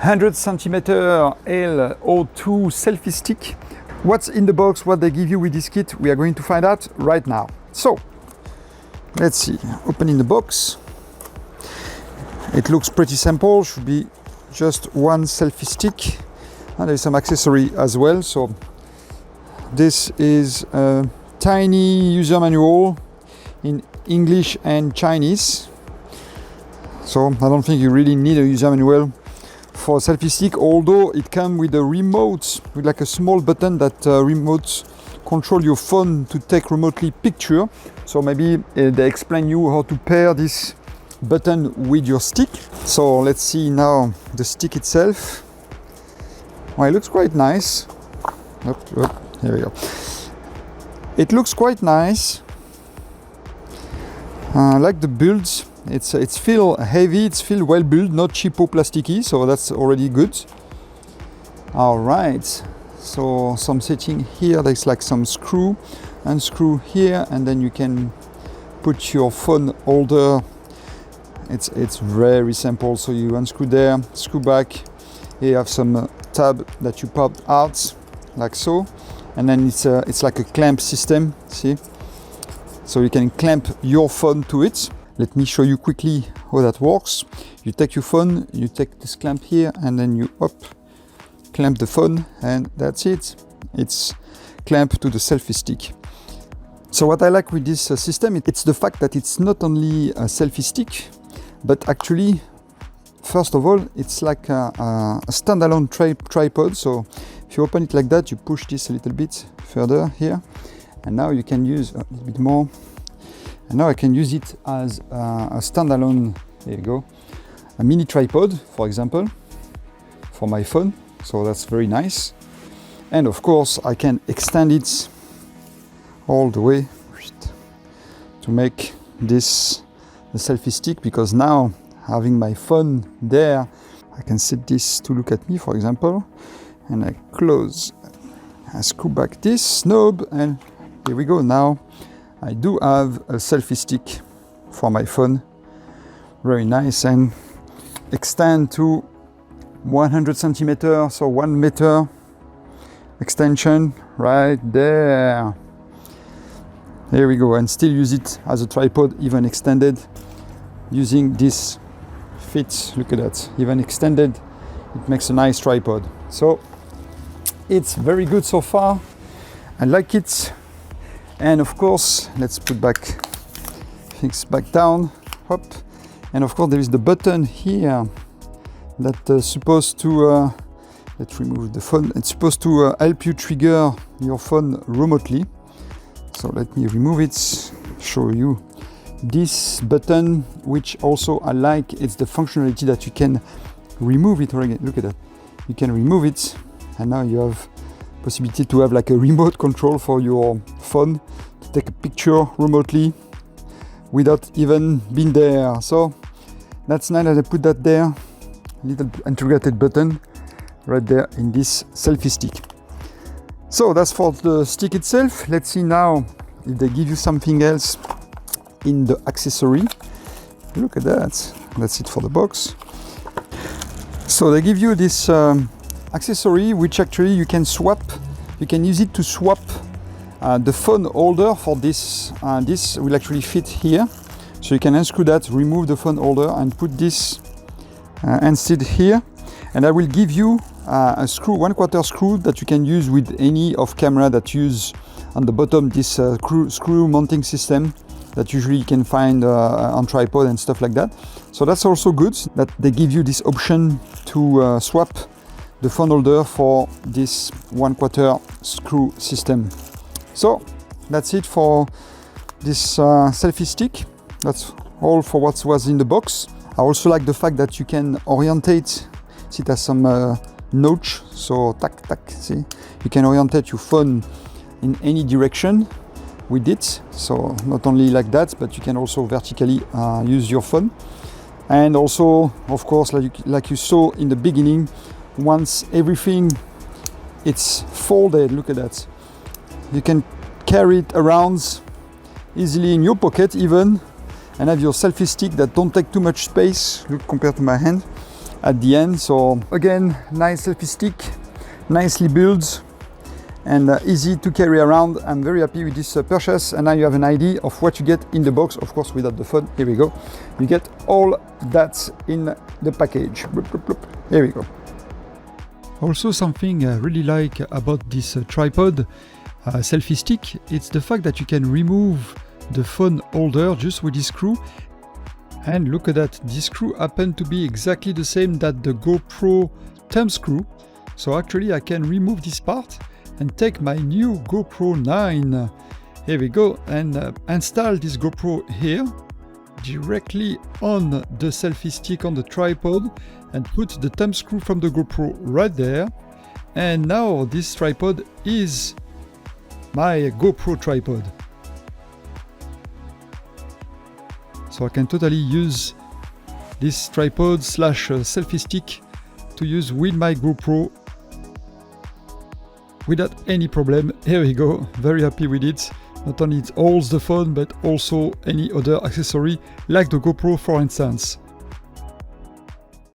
100 cm L02 selfie stick. What's in the box, what they give you with this kit, we are going to find out right now. So, let's see, opening the box. It looks pretty simple, should be just one selfie stick. And there's some accessory as well. So, this is a tiny user manual in English and Chinese. So, I don't think you really need a user manual for a selfie stick, although it comes with a remote, with like a small button that remote control your phone to take remotely picture. So maybe they explain you how to pair this button with your stick. So let's see now the stick itself. Well, it looks quite nice. Here we go. It looks quite nice. I like the build. It's feel heavy, it's feel well built, not cheapo plasticky, so that's already good. All right, so some setting here, there's like some screw, unscrew here, and then you can put your phone holder. It's very simple, so you unscrew there, screw back. Here you have some tab that you pop out, like so, and then it's like a clamp system, see? So you can clamp your phone to it. Let me show you quickly how that works. You take your phone, you take this clamp here, and then you clamp the phone, and that's it. It's clamped to the selfie stick. So what I like with this system, it's the fact that it's not only a selfie stick, but actually, first of all, it's like a standalone tripod. So if you open it like that, you push this a little bit further here, and now you can use a little bit more. And now I can use it as a standalone, there you go, a mini tripod, for example, for my phone. So that's very nice. And of course, I can extend it all the way to make this the selfie stick, because now having my phone there, I can set this to look at me, for example, and I screw back this knob, and here we go. Now I do have a selfie stick for my phone, very nice, and extend to 100 centimeters, so 1 meter extension right there. Here we go, and still use it as a tripod, even extended, using this fit. Look at that, even extended, it makes a nice tripod. So it's very good so far. I like it. And of course, let's put things back down, hop. And of course, there is the button here that's supposed to, let's remove the phone. It's supposed to help you trigger your phone remotely. So let me remove it, show you this button, which also I like. It's the functionality that you can remove it already. Look at that. You can remove it, and now you have possibility to have like a remote control for your phone to take a picture remotely without even being there. So that's nice that I put that there, little integrated button right there in this selfie stick. So that's for the stick itself. Let's see now if they give you something else in the accessory. Look at that, that's it for the box. So they give you this accessory, which actually you can swap. You can use it to swap the phone holder for this. This will actually fit here. So you can unscrew that, remove the phone holder, and put this instead here. And I will give you a screw, 1/4 screw that you can use with any of camera that use on the bottom this screw mounting system that usually you can find on tripod and stuff like that. So that's also good that they give you this option to swap the phone holder for this 1/4 screw system. So that's it for this selfie stick. That's all for what was in the box. I also like the fact that you can orientate. See, it has some notch, so tack tack. See, you can orientate your phone in any direction with it. So not only like that, but you can also vertically use your phone. And also, of course, like you saw in the beginning, once everything it's folded, look at that, you can carry it around easily in your pocket even, and have your selfie stick that don't take too much space. Look, compared to my hand, at the end. So again, nice selfie stick, nicely built and easy to carry around. I'm very happy with this purchase, and now you have an idea of what you get in the box, of course without the phone. Here we go, you get all that in the package. Here we go. Also, something I really like about this tripod selfie stick, it's the fact that you can remove the phone holder just with this screw. And look at that, this screw happened to be exactly the same that the GoPro thumb screw. So actually I can remove this part and take my new GoPro 9. Here we go, and install this GoPro here directly on the selfie stick on the tripod, and put the thumb screw from the GoPro right there. And now this tripod is my GoPro tripod. So I can totally use this tripod slash selfie stick to use with my GoPro without any problem. Here we go, very happy with it. Not only it holds the phone, but also any other accessory like the GoPro, for instance.